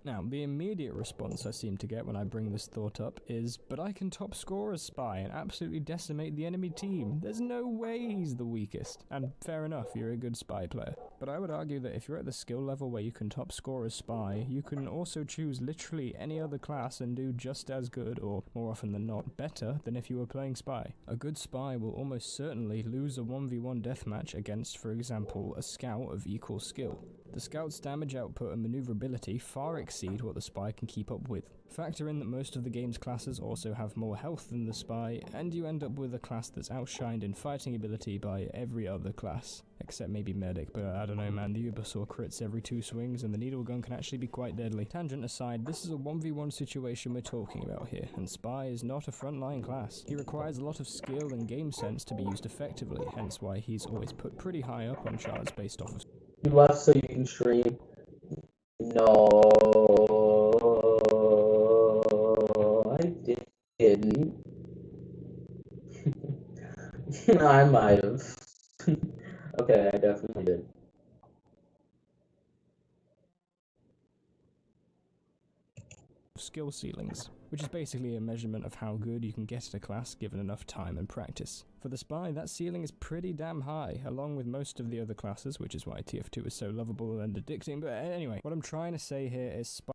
Now, the immediate response I seem to get when I bring this thought up is, but I can top score as Spy and absolutely decimate the enemy team. There's no way he's the weakest. And fair enough, you're a good Spy player. But I would argue that if you're at the skill level where you can top score as Spy, you can also choose literally any other class and do just as good, or more often than not, better than if you were playing Spy. A good Spy will almost certainly lose a 1v1 deathmatch against, for example, a Scout of equal skill. The Scout's damage output and maneuverability far exceed what the Spy can keep up with. Factor in that most of the game's classes also have more health than the Spy, and you end up with a class that's outshined in fighting ability by every other class. Except maybe Medic, but I don't know man, the Ubersaw crits every 2 swings and the needle gun can actually be quite deadly. Tangent aside, this is a 1v1 situation we're talking about here, and Spy is not a frontline class. He requires a lot of skill and game sense to be used effectively, hence why he's always put pretty high up on charts based off of... You left so you can stream. No, I didn't. I might have. Okay, I definitely did. skill ceilings, which is basically a measurement of how good you can get at a class given enough time and practice. For the Spy, that ceiling is pretty damn high, along with most of the other classes, which is why TF2 is so lovable and addicting, but anyway, what I'm trying to say here is Spy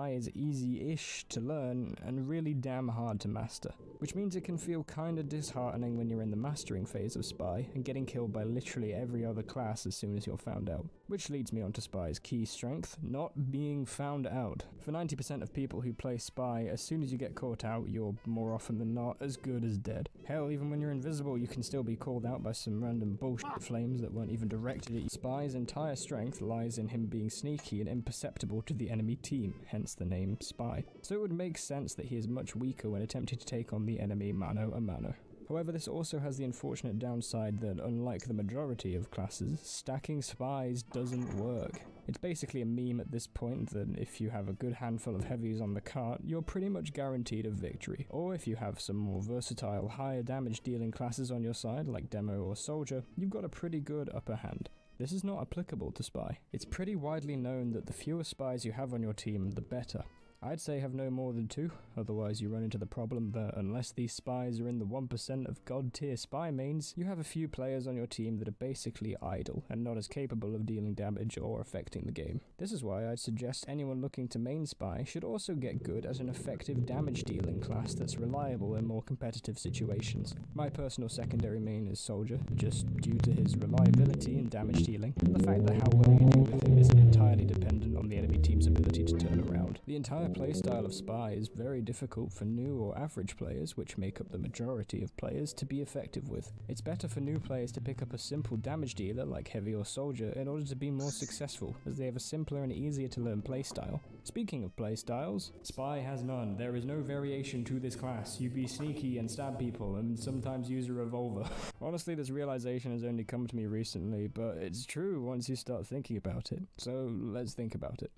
is easy-ish to learn and really damn hard to master, which means it can feel kinda disheartening when you're in the mastering phase of Spy and getting killed by literally every other class as soon as you're found out. Which leads me on to Spy's key strength, not being found out. For 90% of people who play Spy, as soon as you get caught out, you're more often than not as good as dead. Hell, even when you're invisible, you can still be called out by some random bullshit flames that weren't even directed at you. Spy's entire strength lies in him being sneaky and imperceptible to the enemy team, hence the name Spy. So it would make sense that he is much weaker when attempting to take on the enemy mano a mano. However, this also has the unfortunate downside that, unlike the majority of classes, stacking Spies doesn't work. It's basically a meme at this point that if you have a good handful of heavies on the cart, you're pretty much guaranteed a victory. Or if you have some more versatile, higher damage dealing classes on your side, like Demo or Soldier, you've got a pretty good upper hand. This is not applicable to Spy. It's pretty widely known that the fewer Spies you have on your team, the better. I'd say have no more than 2, otherwise you run into the problem that unless these Spies are in the 1% of god tier Spy mains, you have a few players on your team that are basically idle and not as capable of dealing damage or affecting the game. This is why I'd suggest anyone looking to main Spy should also get good at an effective damage dealing class that's reliable in more competitive situations. My personal secondary main is Soldier, just due to his reliability in damage dealing, and the fact that how well you do with him isn't entirely dependent on the enemy team's ability to turn around. The entire playstyle of Spy is very difficult for new or average players, which make up the majority of players, to be effective with. It's better for new players to pick up a simple damage dealer like Heavy or Soldier in order to be more successful, as they have a simpler and easier to learn playstyle. Speaking of playstyles, Spy has none. There is no variation to this class. You be sneaky and stab people, and sometimes use a revolver. Honestly, this realization has only come to me recently, but it's true once you start thinking about it. So let's think about it.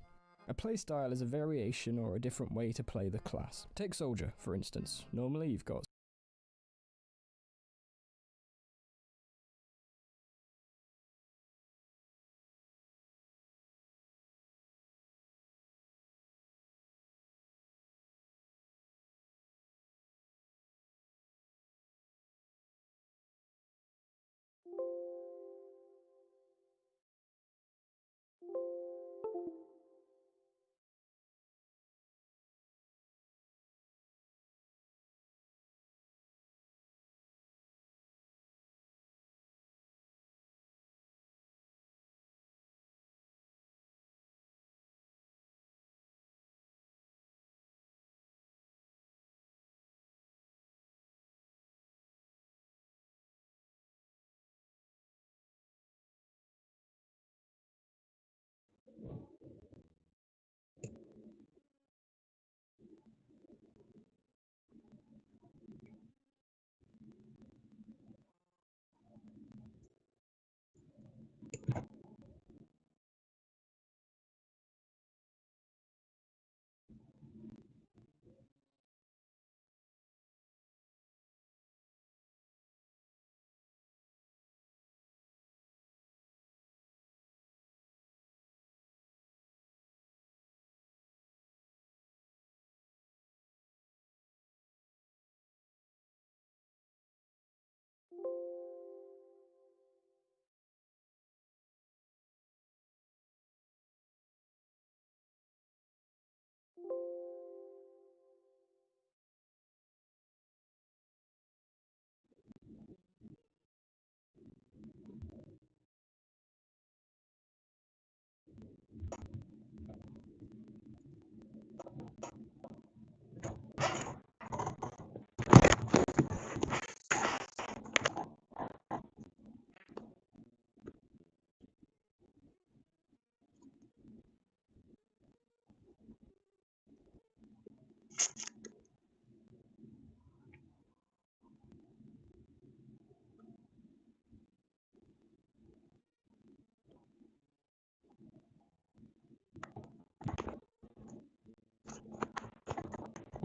A playstyle is a variation or a different way to play the class. Take Soldier, for instance. Normally you've got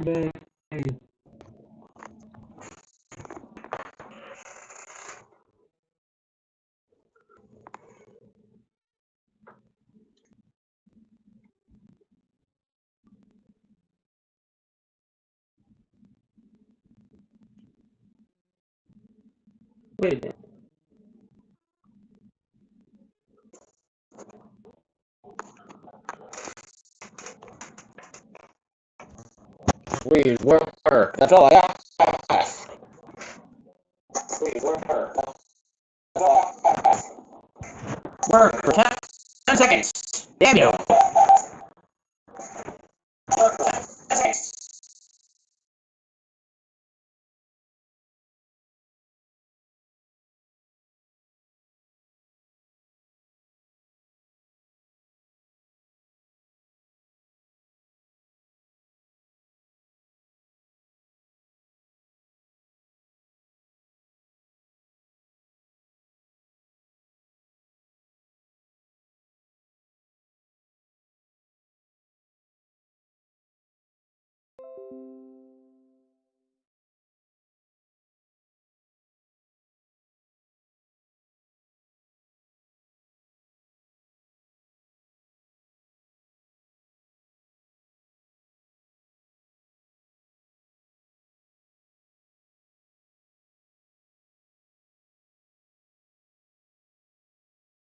Yay. Wait a minute. Please work. That's all I ask. Please work. That's all I ask. Work for 10 seconds. Damn you. Work for 10 seconds.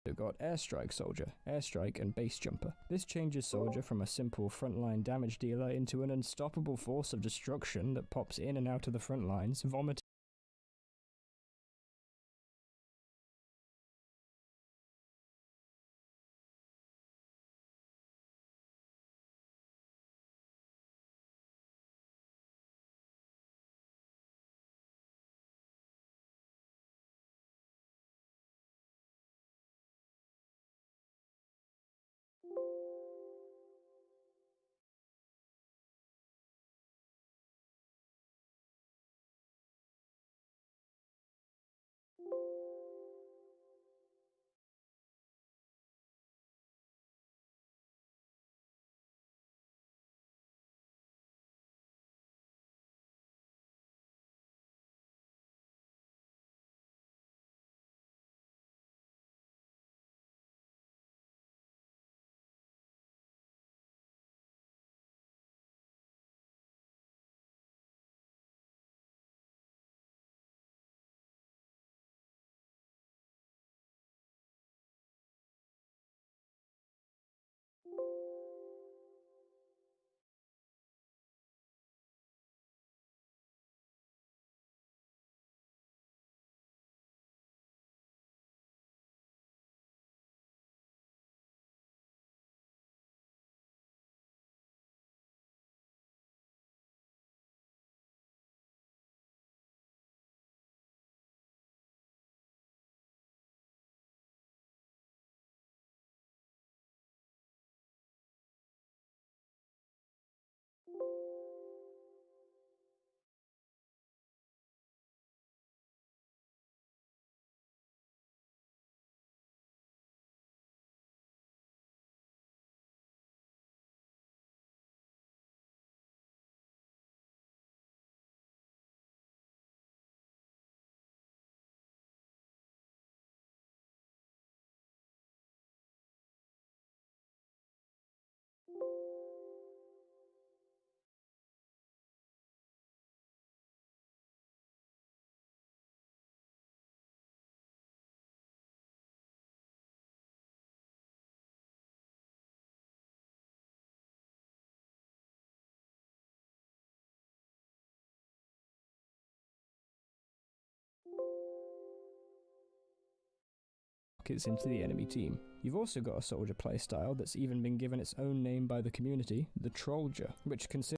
We've got Airstrike Soldier, Airstrike and Base Jumper. This changes Soldier from a simple frontline damage dealer into an unstoppable force of destruction that pops in and out of the front lines, vomiting rockets into the enemy team. You've also got a soldier playstyle that's even been given its own name by the community, the Trolldier, which consists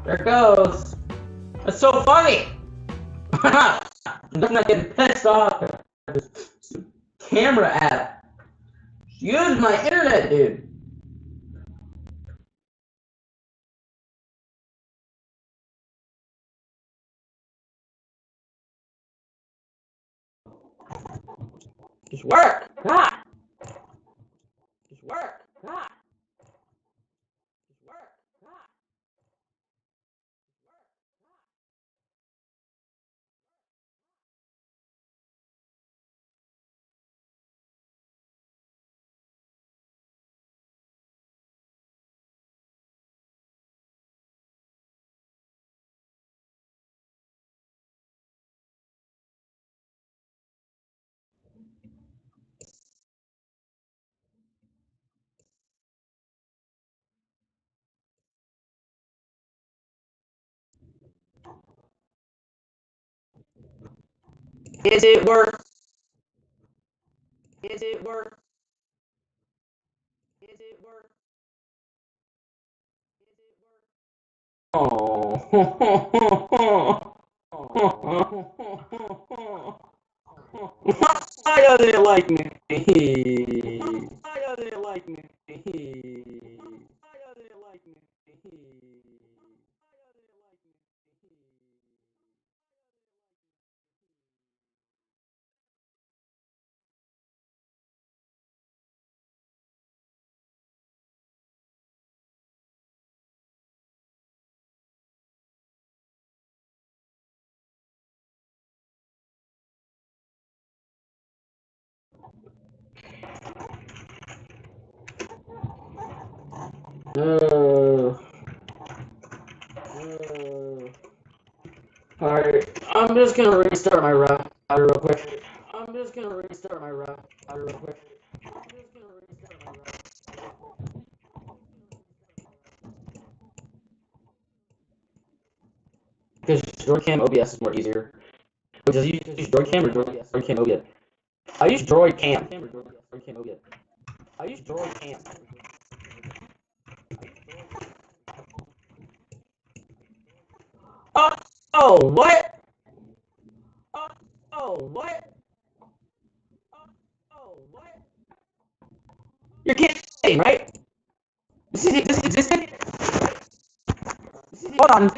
There it goes. That's so funny. I'm not getting pissed off at this camera app. Use my internet, dude. Just work. Ah. Just work. Ah. Just work. Ah. Is it work? Is it work? Is it work? Is it work? Oh. Why doesn't it like me? Why doesn't it like me? Why doesn't it like me? Alright, I'm just gonna restart my router real quick. I'm just gonna restart my router real quick. Because DroidCam OBS is more easier. Does you use DroidCam or DroidCam OBS? I use DroidCam. I use DroidCam. Oh, oh, what? Oh, what? Oh, what? You're kidding, right? This is existing? Hold on.